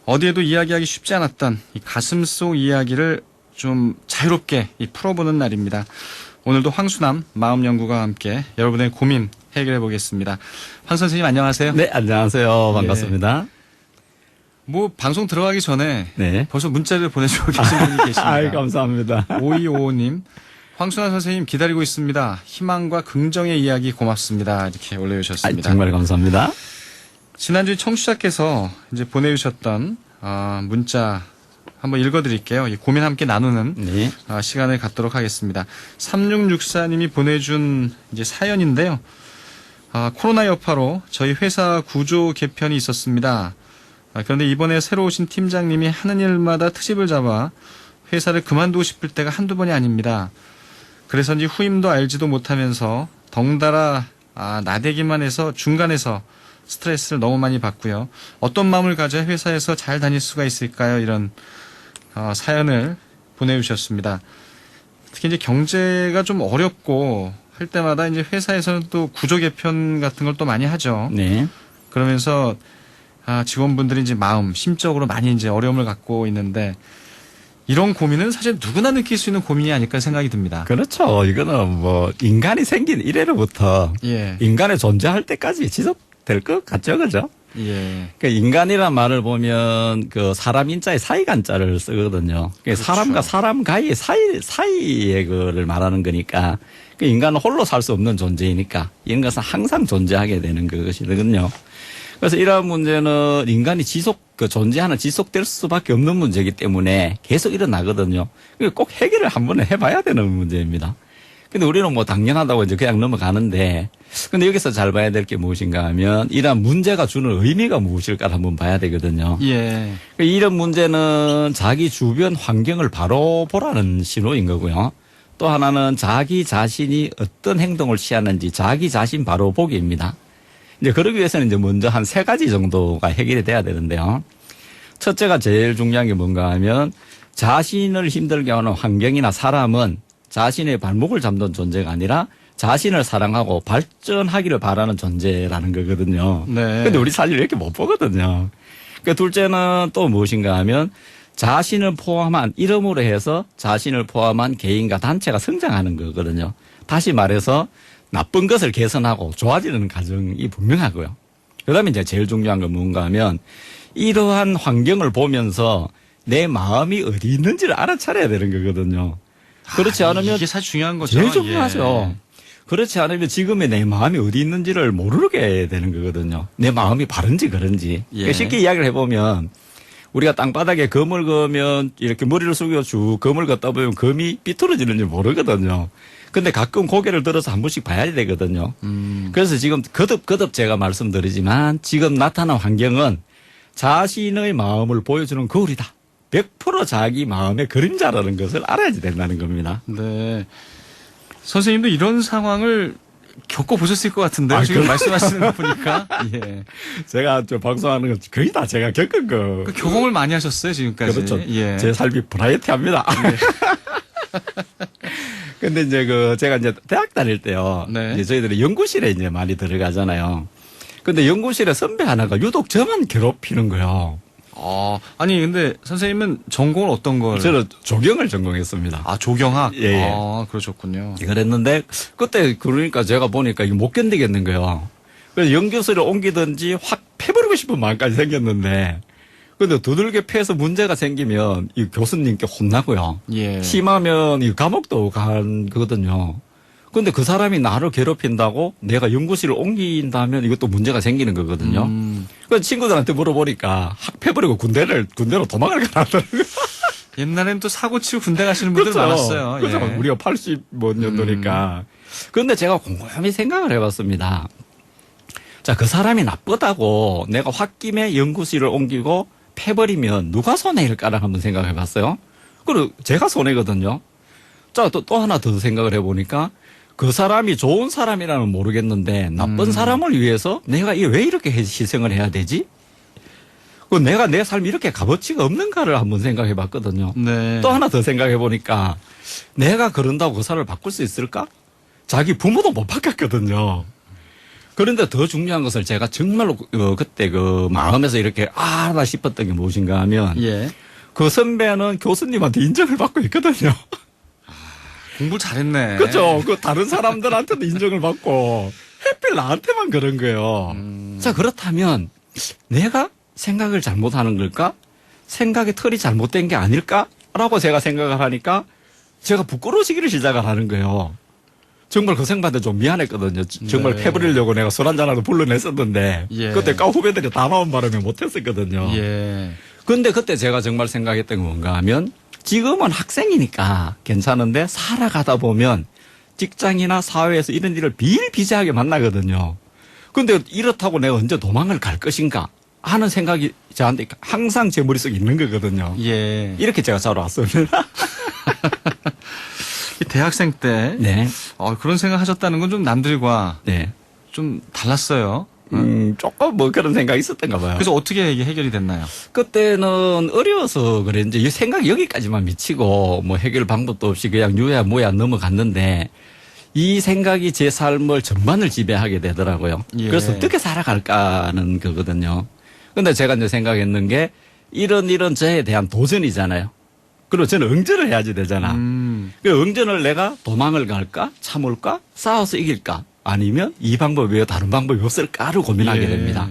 어디에도 이야기하기 쉽지 않았던 이 가슴 속 이야기를 좀 자유롭게 풀어보는 날입니다. 오늘도 황수남 마음연구가와 함께 여러분의 고민 해결해 보겠습니다. 황 선생님 안녕하세요. 네, 안녕하세요. 반갑습니다. 뭐 방송 들어가기 전에 네. 벌써 문자를 보내주고 계신 분이 계십니다. 아이, 감사합니다. 5255님. 황순환 선생님 기다리고 있습니다. 희망과 긍정의 이야기 고맙습니다. 이렇게 올려주셨습니다. 정말 감사합니다. 지난주에 청취자께서 이제 보내주셨던 문자 한번 읽어드릴게요. 이 고민 함께 나누는 네. 시간을 갖도록 하겠습니다. 3664님이 보내준 이제 사연인데요. 코로나 여파로 저희 회사 구조 개편이 있었습니다. 그런데 이번에 새로 오신 팀장님이 하는 일마다 트집을 잡아 회사를 그만두고 싶을 때가 한두 번이 아닙니다. 그래서인지 후임도 알지도 못하면서 덩달아 나대기만 해서 중간에서 스트레스를 너무 많이 받고요. 어떤 마음을 가져야 회사에서 잘 다닐 수가 있을까요? 이런 사연을 보내주셨습니다. 특히 이제 경제가 좀 어렵고 할 때마다 이제 회사에서는 또 구조 개편 같은 걸 또 많이 하죠. 네. 그러면서 직원분들이 이제 심적으로 많이 이제 어려움을 갖고 있는데 이런 고민은 사실 누구나 느낄 수 있는 고민이 아닐까 생각이 듭니다. 그렇죠. 이거는 뭐 인간이 생긴 이래로부터 예. 인간의 존재할 때까지 지속될 것 같죠, 그죠? 예. 그 인간이란 말을 보면 그 사람 인자에 사이간자를 쓰거든요. 그렇죠. 사람과 사람 가의 사이의 거를 말하는 거니까 그 인간은 홀로 살 수 없는 존재이니까 이런 것은 항상 존재하게 되는 것이거든요. 그래서 이러한 문제는 인간이 존재하는 지속될 수밖에 없는 문제이기 때문에 계속 일어나거든요. 꼭 해결을 한번 해봐야 되는 문제입니다. 근데 우리는 뭐 당연하다고 이제 그냥 넘어가는데, 근데 여기서 잘 봐야 될 게 무엇인가 하면 이러한 문제가 주는 의미가 무엇일까를 한번 봐야 되거든요. 예. 이런 문제는 자기 주변 환경을 바로 보라는 신호인 거고요. 또 하나는 자기 자신이 어떤 행동을 취하는지 자기 자신 바로 보기입니다. 이제 그러기 위해서는 이제 먼저 한 3가지 정도가 해결이 돼야 되는데요. 첫째가 제일 중요한 게 뭔가 하면 자신을 힘들게 하는 환경이나 사람은 자신의 발목을 잡는 존재가 아니라 자신을 사랑하고 발전하기를 바라는 존재라는 거거든요. 네. 근데 우리 사실 이렇게 못 보거든요. 그 둘째는 또 무엇인가 하면 자신을 포함한 이름으로 해서 자신을 포함한 개인과 단체가 성장하는 거거든요. 다시 말해서 나쁜 것을 개선하고 좋아지는 과정이 분명하고요. 그다음에 이제 제일 중요한 건 뭔가 하면 이러한 환경을 보면서 내 마음이 어디 있는지를 알아차려야 되는 거거든요. 그렇지 않으면 이게 사실 중요한 거죠. 제일 중요하죠. 예. 그렇지 않으면 지금의 내 마음이 어디 있는지를 모르게 되는 거거든요. 내 마음이 바른지 그런지. 예. 그러니까 쉽게 이야기를 해보면 우리가 땅바닥에 검을 그으면 이렇게 머리를 숙여 쭉 검을 걷다 보면 검이 삐뚤어지는지 모르거든요. 근데 가끔 고개를 들어서 한 번씩 봐야 되거든요. 그래서 지금 거듭 제가 말씀드리지만 지금 나타난 환경은 자신의 마음을 보여주는 거울이다. 100% 자기 마음의 그림자라는 것을 알아야 된다는 겁니다. 네. 선생님도 이런 상황을 겪어보셨을 것 같은데요. 지금 그래? 말씀하시는 거 보니까. 예. 제가 방송하는 거 거의 다 제가 겪은 거. 그 경험을 많이 하셨어요, 지금까지. 그렇죠. 예. 제 삶이 브라이어티합니다. 근데 이제 제가 이제 대학 다닐 때요. 네. 이제 저희들이 연구실에 이제 많이 들어가잖아요. 근데 연구실에 선배 하나가 유독 저만 괴롭히는 거예요. 아니, 근데 선생님은 전공을 어떤 걸? 저는 조경을 전공했습니다. 조경학? 예. 그러셨군요. 그랬는데 그때 그러니까 제가 보니까 이게 못 견디겠는 거예요. 그래서 연구소를 옮기든지 확 패버리고 싶은 마음까지 생겼는데 근데 두들겨 패서 문제가 생기면 이 교수님께 혼나고요. 예. 심하면 이 감옥도 간 거거든요. 근데 그 사람이 나를 괴롭힌다고 내가 연구실을 옮긴다면 이것도 문제가 생기는 거거든요. 그래서 친구들한테 물어보니까 확 패버리고 군대로 도망을 가라더라고요. 옛날엔 또 사고 치고 군대 가시는 분들 그렇죠. 많았어요. 그렇죠. 예. 우리가 80년도니까. 그런데 제가 곰곰이 생각을 해봤습니다. 자, 그 사람이 나쁘다고 내가 홧김에 연구실을 옮기고 패버리면 누가 손해일까를 한번 생각해 봤어요. 그리고 제가 손해거든요. 자, 또 하나 더 생각을 해보니까 그 사람이 좋은 사람이라는 모르겠는데 나쁜 사람을 위해서 내가 왜 이렇게 희생을 해야 되지? 내가 내 삶이 이렇게 값어치가 없는가를 한번 생각해 봤거든요. 네. 또 하나 더 생각해 보니까 내가 그런다고 그 사람을 바꿀 수 있을까? 자기 부모도 못 바꿨거든요. 그런데 더 중요한 것을 제가 정말로 그때 그 마음에서 이렇게 하다 싶었던 게 무엇인가 하면 예. 그 선배는 교수님한테 인정을 받고 있거든요. 공부 잘했네. 그렇죠. 그 다른 사람들한테도 인정을 받고 하필 나한테만 그런 거예요. 자, 그렇다면 내가 생각을 잘못하는 걸까? 생각의 틀이 잘못된 게 아닐까라고 제가 생각을 하니까 제가 부끄러워지기를 시작을 하는 거예요. 정말 그 생각한테 좀 미안했거든요. 정말 네. 패버리려고 내가 술 한잔하고 불러냈었는데 예. 그때 까 후배들이 다 나온 바람에 못했었거든요. 예. 근데 그때 제가 정말 생각했던 게 뭔가 하면 지금은 학생이니까 괜찮은데 살아가다 보면 직장이나 사회에서 이런 일을 비일비재하게 만나거든요. 근데 이렇다고 내가 언제 도망을 갈 것인가 하는 생각이 저한테 항상 제 머릿속에 있는 거거든요. 예. 이렇게 제가 살아왔습니다. 이 대학생 때 네. 그런 생각 하셨다는 건 좀 남들과 네. 좀 달랐어요. 조금 뭐 그런 생각이 있었던가 봐요. 그래서 어떻게 이게 해결이 됐나요? 그때는 어려워서 그랬는지 이 생각이 여기까지만 미치고 뭐 해결 방법도 없이 그냥 유야 뭐야 넘어갔는데 이 생각이 제 삶을 전반을 지배하게 되더라고요. 예. 그래서 어떻게 살아갈까 하는 거거든요. 근데 제가 이제 생각했는 게 이런 저에 대한 도전이잖아요. 그리고 저는 응전을 해야지 되잖아. 그 응전을 내가 도망을 갈까? 참을까? 싸워서 이길까? 아니면 이 방법 외에 다른 방법이 없을까를 고민하게 예. 됩니다.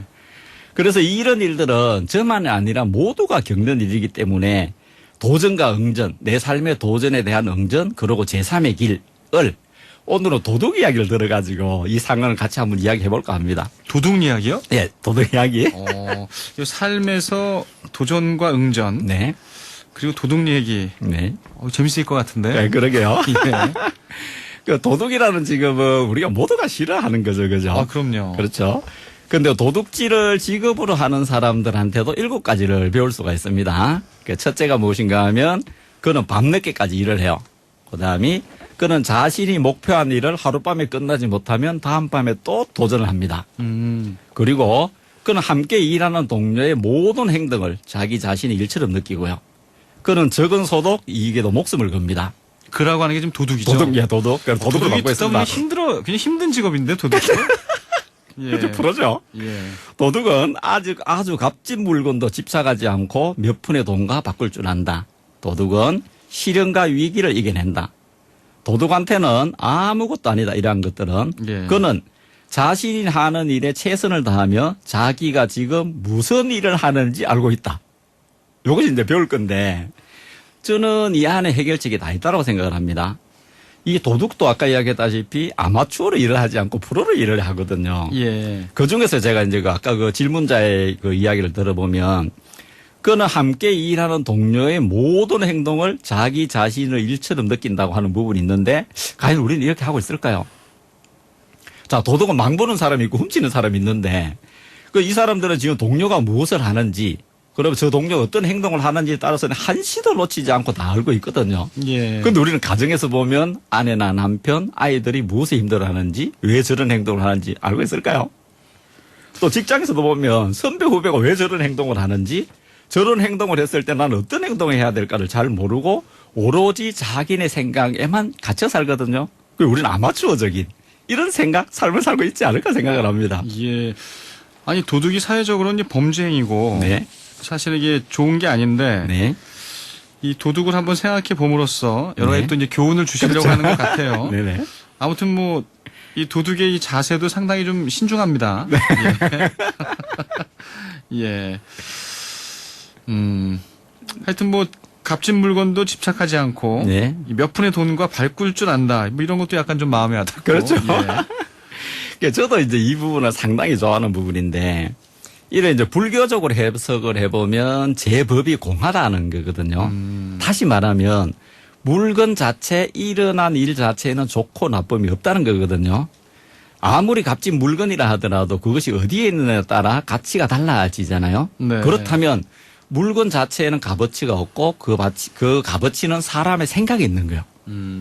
그래서 이런 일들은 저만이 아니라 모두가 겪는 일이기 때문에 도전과 응전, 내 삶의 도전에 대한 응전, 그리고 제3의 길을 오늘은 도둑 이야기를 들어가지고 이 상황을 같이 한번 이야기해 볼까 합니다. 도둑 이야기요? 네, 도둑 이야기. 이 삶에서 도전과 응전 네, 그리고 도둑 얘기 네. 재밌을 것 같은데. 네, 그러게요. 예. 그 도둑이라는 직업은 우리가 모두가 싫어하는 거죠, 그죠? 그럼요. 그렇죠. 근데 도둑질을 직업으로 하는 사람들한테도 7가지를 배울 수가 있습니다. 그 첫째가 무엇인가 하면 그는 밤늦게까지 일을 해요. 그다음이 그는 자신이 목표한 일을 하룻밤에 끝나지 못하면 다음 밤에 또 도전을 합니다. 그리고 그는 함께 일하는 동료의 모든 행동을 자기 자신의 일처럼 느끼고요. 그는 적은 소득 이익에도 목숨을 겁니다. 그라고 하는 게 지금 도둑이죠. 도둑이야, 도둑. 그래서 도둑을 도둑이 받고 듣다 보면 있습니다. 그냥 힘든 직업인데 도둑이. 예. 그죠, 프로죠? 예. 도둑은 아주 값진 물건도 집착하지 않고 몇 푼의 돈과 바꿀 줄 안다. 도둑은 시련과 위기를 이겨낸다. 도둑한테는 아무것도 아니다. 이러한 것들은. 예. 그는 자신이 하는 일에 최선을 다하며 자기가 지금 무슨 일을 하는지 알고 있다. 이것이 이제 배울 건데 저는 이 안에 해결책이 다 있다고 생각을 합니다. 이 도둑도 아까 이야기했다시피 아마추어로 일을 하지 않고 프로로 일을 하거든요. 예. 그 중에서 제가 이제 아까 그 질문자의 그 이야기를 들어보면 그는 함께 일하는 동료의 모든 행동을 자기 자신의 일처럼 느낀다고 하는 부분이 있는데 과연 우리는 이렇게 하고 있을까요? 자, 도둑은 망보는 사람이 있고 훔치는 사람이 있는데 그 이 사람들은 지금 동료가 무엇을 하는지 그럼 저 동료가 어떤 행동을 하는지에 따라서는 한시도 놓치지 않고 다 알고 있거든요. 예. 근데 우리는 가정에서 보면 아내나 남편, 아이들이 무엇에 힘들어하는지 왜 저런 행동을 하는지 알고 있을까요? 또 직장에서도 보면 선배 후배가 왜 저런 행동을 하는지 저런 행동을 했을 때 나는 어떤 행동을 해야 될까를 잘 모르고 오로지 자기네 생각에만 갇혀 살거든요. 그리고 우리는 아마추어적인 이런 생각, 삶을 살고 있지 않을까 생각을 합니다. 예. 아니 도둑이 사회적으로는 이제 범죄 행위고 네. 사실 이게 좋은 게 아닌데 네. 이 도둑을 한번 생각해 봄으로써 여러 가지 네. 또 이제 교훈을 주시려고 그렇죠. 하는 것 같아요. 네네. 아무튼 뭐 이 도둑의 이 자세도 상당히 좀 신중합니다. 네. 예. 예. 하여튼 뭐 값진 물건도 집착하지 않고 네. 이몇 푼의 돈과 바꿀 줄 안다. 뭐 이런 것도 약간 좀 마음에 와닿고. 그렇죠. 예. 그러니까 저도 이제 이 부분을 상당히 좋아하는 부분인데 이래 이제 불교적으로 해석을 해보면 제법이 공하다는 거거든요. 다시 말하면 물건 자체, 일어난 일 자체는 좋고 나쁨이 없다는 거거든요. 아무리 값진 물건이라 하더라도 그것이 어디에 있느냐에 따라 가치가 달라지잖아요. 네. 그렇다면 물건 자체에는 값어치가 없고 그 값어치는 사람의 생각에 있는 거예요.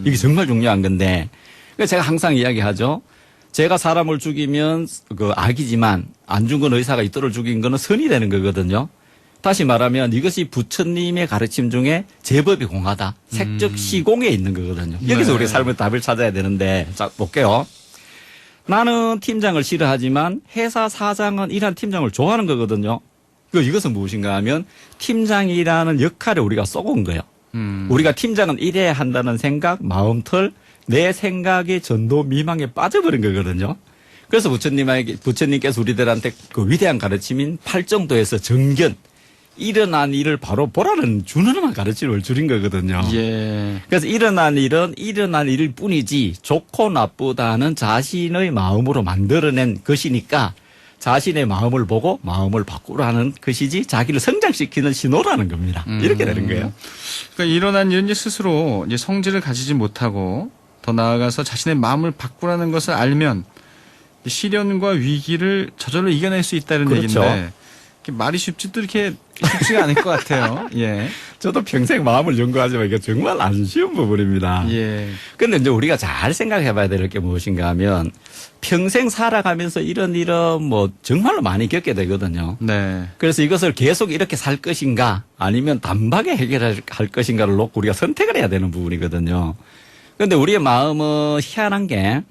이게 정말 중요한 건데 그래서 제가 항상 이야기하죠. 제가 사람을 죽이면 그 악이지만 안 죽은 의사가 이토를 죽인 거는 선이 되는 거거든요. 다시 말하면 이것이 부처님의 가르침 중에 제법이 공하다. 색적 시공에 있는 거거든요. 여기서 네. 우리 삶의 답을 찾아야 되는데 자 볼게요. 나는 팀장을 싫어하지만 회사 사장은 일하는 팀장을 좋아하는 거거든요. 이것은 무엇인가 하면 팀장이라는 역할을 우리가 쏘은 거예요. 우리가 팀장은 이래야 한다는 생각, 마음틀, 내 생각의 전도 미망에 빠져버린 거거든요. 그래서 부처님께서 우리들한테 그 위대한 가르침인 팔정도에서 정견, 일어난 일을 바로 보라는 준엄한 가르침을 줄인 거거든요. 예. 그래서 일어난 일은 일어난 일일 뿐이지 좋고 나쁘다는 자신의 마음으로 만들어낸 것이니까 자신의 마음을 보고 마음을 바꾸라는 것이지 자기를 성장시키는 신호라는 겁니다. 이렇게 되는 거예요. 그러니까 일어난 일은 이제 스스로 이제 성질을 가지지 못하고 더 나아가서 자신의 마음을 바꾸라는 것을 알면 시련과 위기를 저절로 이겨낼 수 있다는 그렇죠. 얘기인데 말이 쉽지도 이렇게 쉽지가 않을 것 같아요. 예. 저도 평생 마음을 연구하지만 이게 정말 안 쉬운 부분입니다. 예. 근데 이제 우리가 잘 생각해 봐야 될 게 무엇인가 하면 평생 살아가면서 이런 뭐 정말로 많이 겪게 되거든요. 네. 그래서 이것을 계속 이렇게 살 것인가 아니면 단박에 해결할 것인가를 놓고 우리가 선택을 해야 되는 부분이거든요. 그런데 우리의 마음은 희한한 게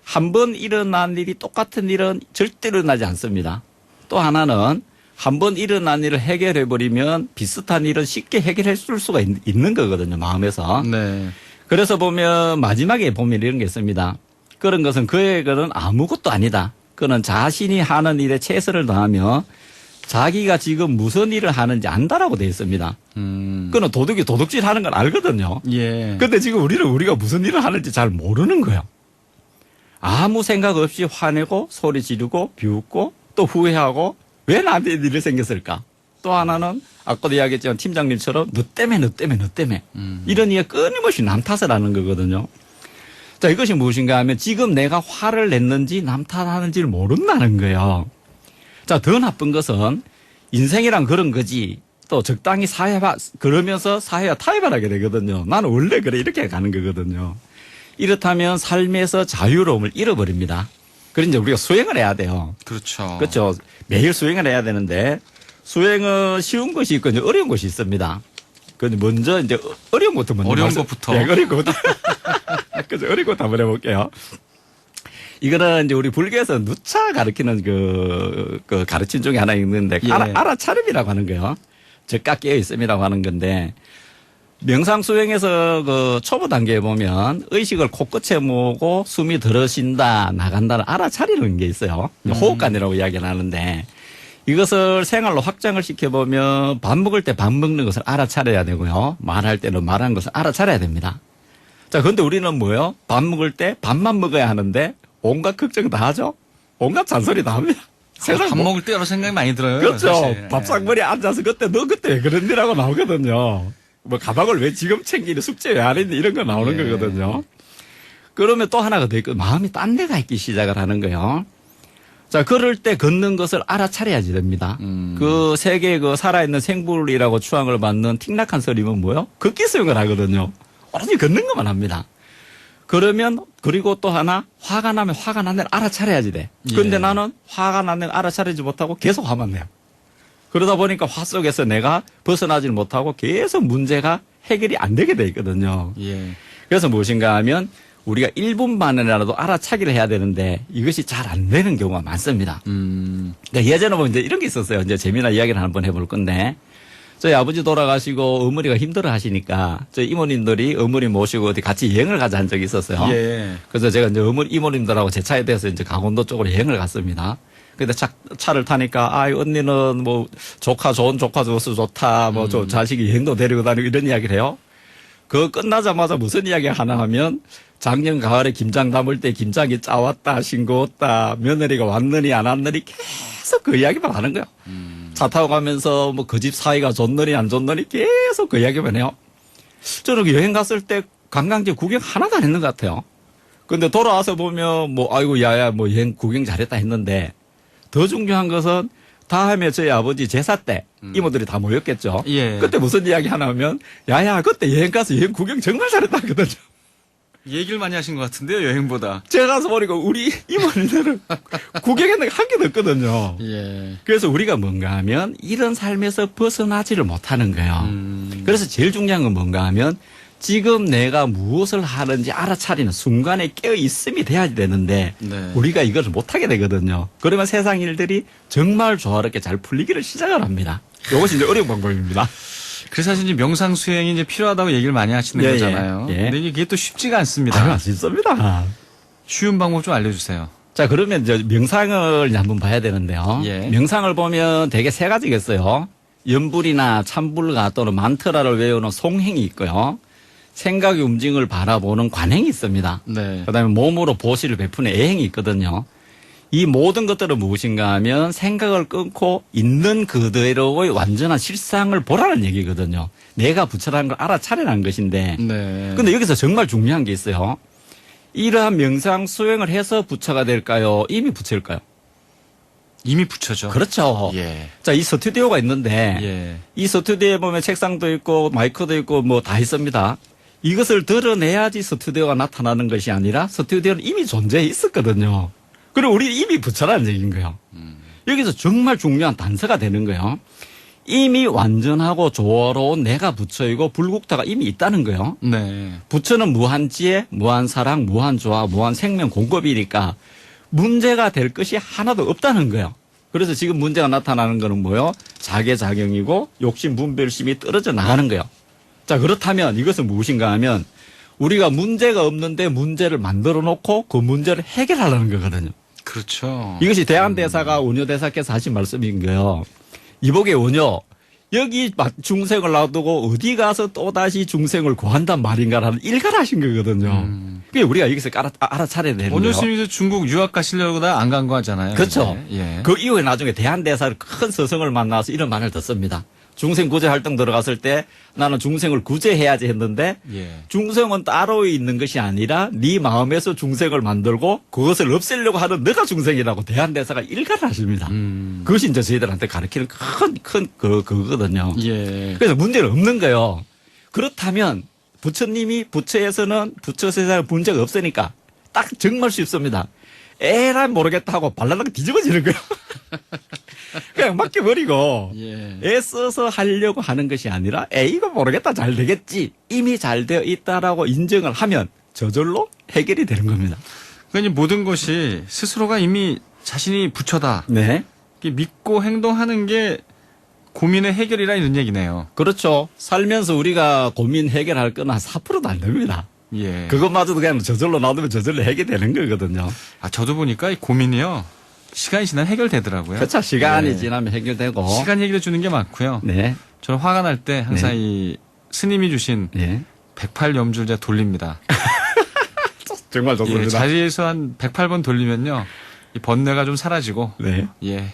한 번 일어난 일이 똑같은 일은 절대로 일어나지 않습니다. 또 하나는 한 번 일어난 일을 해결해버리면 비슷한 일은 쉽게 해결해 줄 수가 있는 거거든요. 마음에서. 네. 그래서 보면 마지막에 보면 이런 게 있습니다. 그런 것은 그에게는 아무것도 아니다. 그는 자신이 하는 일에 최선을 다하며 자기가 지금 무슨 일을 하는지 안다라고 되어 있습니다. 그는 도둑이 도둑질 하는 걸 알거든요. 예. 근데 지금 우리가 무슨 일을 하는지 잘 모르는 거예요. 아무 생각 없이 화내고 소리 지르고 비웃고 또 후회하고 왜 나한테 일이 생겼을까? 또 하나는 아까도 이야기했지만 팀장님처럼 너 때문에 이런 이게 끊임없이 남 탓을 하는 거거든요. 자, 이것이 무엇인가 하면 지금 내가 화를 냈는지 남 탓하는지를 모른다는 거예요. 자, 더 나쁜 것은 인생이란 그런 거지. 또 적당히 그러면서 사회와 타협을 하게 되거든요. 나는 원래 그래 이렇게 가는 거거든요. 이렇다면 삶에서 자유로움을 잃어버립니다. 그래서 이제 우리가 수행을 해야 돼요. 그렇죠. 그렇죠. 매일 수행을 해야 되는데 수행은 쉬운 것이 있고 이제 어려운 것이 있습니다. 그런데 먼저 이제 어려운 것부터 먼저 어려운 것부터. 네, 어려운 것부터. 그래서 어려운 것부터 한번 해볼게요. 이거는 이제 우리 불교에서 누차 가르치는 그 가르침 중에 하나 있는데 예. 알아차림이라고 하는 거예요. 즉각 깨어 있음이라고 하는 건데 명상 수행에서 그 초보 단계에 보면 의식을 코끝에 모으고 숨이 들어신다 나간다는 알아차리는 게 있어요. 호흡관이라고 이야기를 하는데 이것을 생활로 확장을 시켜보면 밥 먹을 때 밥 먹는 것을 알아차려야 되고요. 말할 때는 말하는 것을 알아차려야 됩니다. 자, 그런데 우리는 뭐예요? 밥 먹을 때 밥만 먹어야 하는데 온갖 걱정 다 하죠. 온갖 잔소리 다 합니다. 밥 먹을 때 여러 생각이 많이 들어요. 그렇죠. 사실. 밥상머리에 앉아서 그때 왜 그런 일하고 나오거든요. 뭐 가방을 왜 지금 챙기니 숙제 왜 안 했니 이런 거 나오는 예. 거거든요. 그러면 또 하나가 더 있고 마음이 딴 데가 있기 시작을 하는 거예요. 자, 그럴 때 걷는 것을 알아차려야지 됩니다. 그 세계의 그 살아있는 생물이라고 추앙을 받는 틱낙한 스님은 뭐요? 걷기 수영을 하거든요. 오로지 걷는 것만 합니다. 그러면 그리고 또 하나 화가 나면 화가 난 데를 알아차려야지 돼. 그런데 예. 나는 화가 난 데를 알아차리지 못하고 계속 화만 내요. 그러다 보니까 화 속에서 내가 벗어나질 못하고 계속 문제가 해결이 안 되게 돼 있거든요. 예. 그래서 무엇인가 하면 우리가 1분만이라도 알아차기를 해야 되는데 이것이 잘 안 되는 경우가 많습니다. 그러니까 예전에 보면 이제 이런 게 있었어요. 이제 재미난 이야기를 한번 해볼 건데 저희 아버지 돌아가시고 어머니가 힘들어 하시니까 저희 이모님들이 어머니 모시고 어디 같이 여행을 가자 한 적이 있었어요. 예. 그래서 제가 이제 이모님들하고 제 차에 대해서 이제 강원도 쪽으로 여행을 갔습니다. 근데 차를 타니까, 언니는 뭐, 좋은 조카 줘서 좋다, 뭐, 자식이 여행도 데리고 다니고 이런 이야기를 해요. 그거 끝나자마자 무슨 이야기 하나 하면, 작년 가을에 김장 담을 때 김장이 짜왔다, 싱거웠다, 며느리가 왔느니 안 왔느니 계속 그 이야기만 하는 거예요. 차 타고 가면서 뭐, 그 집 사이가 좋느니 안 좋느니 계속 그 이야기만 해요. 저는 여행 갔을 때 관광지 구경 하나도 안 했는 것 같아요. 근데 돌아와서 보면, 뭐, 아이고, 야야, 뭐, 여행 구경 잘했다 했는데, 더 중요한 것은 다음에 저희 아버지 제사 때 이모들이 다 모였겠죠. 예. 그때 무슨 이야기 하나 하면 야야 그때 여행 가서 여행 구경 정말 잘했다 하거든요. 얘기를 많이 하신 것 같은데요, 여행보다. 제가 가서 보니까 우리 이모님들은 구경했는 게 한 개도 없거든요. 예. 그래서 우리가 뭔가 하면 이런 삶에서 벗어나지를 못하는 거예요. 그래서 제일 중요한 건 뭔가 하면 지금 내가 무엇을 하는지 알아차리는 순간에 깨어 있음이 돼야 되는데 네. 우리가 이것을 못하게 되거든요. 그러면 세상 일들이 정말 조화롭게 잘 풀리기를 시작을 합니다. 이것이 이제 어려운 방법입니다. 그래서 사실 이제 명상 수행이 이제 필요하다고 얘기를 많이 하시는 예, 거잖아요. 예. 근데 이게 또 쉽지가 않습니다. 아쉽습니다. 쉬운 방법 좀 알려주세요. 자, 그러면 이제 명상을 이제 한번 봐야 되는데요. 예. 명상을 보면 되게 세 가지가 있어요. 연불이나 참불가 또는 만트라를 외우는 송행이 있고요. 생각의 움직임을 바라보는 관행이 있습니다. 네. 그다음에 몸으로 보시를 베푸는 애행이 있거든요. 이 모든 것들은 무엇인가 하면 생각을 끊고 있는 그대로의 완전한 실상을 보라는 얘기거든요. 내가 부처라는 걸 알아차리라는 것인데. 네. 근데 여기서 정말 중요한 게 있어요. 이러한 명상 수행을 해서 부처가 될까요? 이미 부처일까요? 이미 붙여죠. 그렇죠. 예. 자, 이 스튜디오가 있는데 예. 이 스튜디오에 보면 책상도 있고 마이크도 있고 뭐 다 있습니다. 이것을 드러내야지 스튜디오가 나타나는 것이 아니라 스튜디오는 이미 존재해 있었거든요. 그리고 우리 이미 부처라는 얘기인 거예요. 여기서 정말 중요한 단서가 되는 거예요. 이미 완전하고 조화로운 내가 부처이고 불국타가 이미 있다는 거예요. 네. 부처는 무한지혜, 무한사랑, 무한조화, 무한생명 공급이니까 문제가 될 것이 하나도 없다는 거예요. 그래서 지금 문제가 나타나는 거는 뭐예요? 자괴작용이고 욕심, 분별심이 떨어져 나가는 거예요. 자, 그렇다면 이것은 무엇인가 하면 우리가 문제가 없는데 문제를 만들어 놓고 그 문제를 해결하려는 거거든요. 그렇죠. 이것이 대한대사가 원효대사께서 하신 말씀인 거예요. 이복의 원효, 여기 중생을 놔두고 어디 가서 또다시 중생을 구한단 말인가라는 일가를 하신 거거든요. 그게 우리가 여기서 알아차려야 되는 거예요. 원효 스님도 중국 유학 가시려고 다 안 간 거 하잖아요. 그렇죠. 이제. 예. 그 이후에 나중에 대한대사를 큰 스승을 만나서 이런 말을 듣습니다. 중생 구제 활동 들어갔을 때 나는 중생을 구제해야지 했는데 예. 중생은 따로 있는 것이 아니라 네 마음에서 중생을 만들고 그것을 없애려고 하는 너가 중생이라고 대한대사가 일가를 하십니다. 그것이 이제 저희들한테 가르치는 큰 그거거든요. 예. 그래서 문제는 없는 거예요. 그렇다면 부처님이 부처에서는 부처 세상에 문제가 없으니까 딱 정말 쉽습니다. 에라 모르겠다 하고 발랄하게 뒤집어지는 거예요. 그냥 맡겨버리고 예. 애써서 하려고 하는 것이 아니라 이거 모르겠다 잘 되겠지 이미 잘 되어 있다라고 인정을 하면 저절로 해결이 되는 겁니다. 그러니까 이 모든 것이 스스로가 이미 자신이 부처다. 네. 이렇게 믿고 행동하는 게 고민의 해결이라 이런 얘기네요. 그렇죠. 살면서 우리가 고민 해결할 건 한 4%도 안 됩니다. 예. 그것마저도 그냥 저절로 놔두면 저절로 해결되는 거거든요. 아, 저도 보니까 이 고민이요. 시간이 지나면 해결되더라고요. 그렇죠. 시간이 예. 지나면 해결되고. 시간 얘기를 주는 게 많고요. 네. 저는 화가 날 때 항상 네. 이 스님이 주신 네. 108염주를 제가 돌립니다. 정말 예, 자리에서 한 108번 돌리면요. 이 번뇌가 좀 사라지고. 네. 예.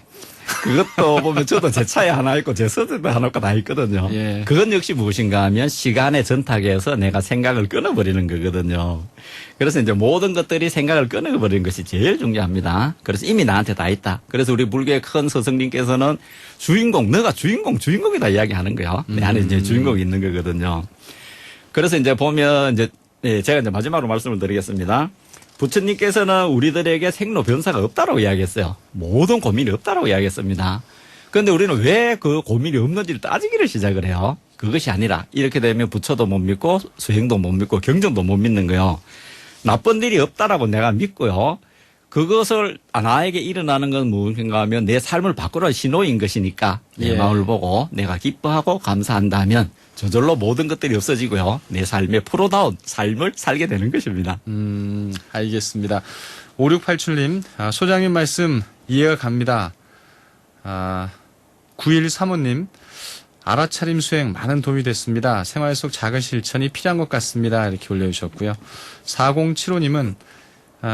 그것도 보면 저도 제 차에 하나 있고 제 서재도 하나 있고 다 있거든요. 예. 그건 역시 무엇인가 하면 시간의 전탁에서 내가 생각을 끊어버리는 거거든요. 그래서 이제 모든 것들이 생각을 끊어버리는 것이 제일 중요합니다. 그래서 이미 나한테 다 있다. 그래서 우리 불교의 큰 스승님께서는 주인공, 너가 주인공이다 이야기하는 거예요. 내 안에 이제 주인공이 있는 거거든요. 그래서 이제 보면 이제 예, 제가 이제 마지막으로 말씀을 드리겠습니다. 부처님께서는 우리들에게 생로병사가 없다라고 이야기했어요. 모든 고민이 없다라고 이야기했습니다. 그런데 우리는 왜 그 고민이 없는지를 따지기를 시작을 해요. 그것이 아니라 이렇게 되면 부처도 못 믿고 수행도 못 믿고 경전도 못 믿는 거예요. 나쁜 일이 없다라고 내가 믿고요. 그것을 나에게 일어나는 건 무엇인가 하면 내 삶을 바꾸라는 신호인 것이니까 내 예. 마음을 보고 내가 기뻐하고 감사한다면 저절로 모든 것들이 없어지고요. 내 삶의 프로다운 삶을 살게 되는 것입니다. 알겠습니다. 5687님, 소장님 말씀 이해가 갑니다. 9135님, 알아차림 수행 많은 도움이 됐습니다. 생활 속 작은 실천이 필요한 것 같습니다. 이렇게 올려주셨고요. 4075님은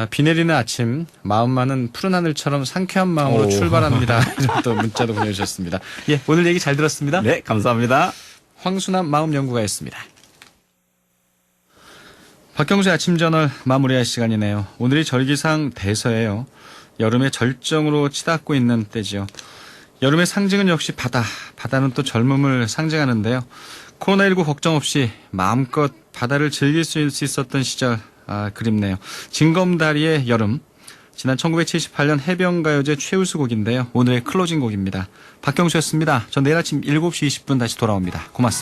비 내리는 아침, 마음만은 푸른 하늘처럼 상쾌한 마음으로 오. 출발합니다. 이런 또 문자도 보내주셨습니다. 예, 오늘 얘기 잘 들었습니다. 네, 감사합니다. 황순남 마음연구가였습니다. 박경수의 아침저널 마무리할 시간이네요. 오늘이 절기상 대서예요. 여름의 절정으로 치닫고 있는 때지요. 여름의 상징은 역시 바다. 바다는 또 젊음을 상징하는데요. 코로나19 걱정 없이 마음껏 바다를 즐길 수 있었던 시절 그립네요. 징검다리의 여름. 지난 1978년 해병가요제 최우수 곡인데요. 오늘의 클로징 곡입니다. 박경수였습니다. 전 내일 아침 7시 20분 다시 돌아옵니다. 고맙습니다.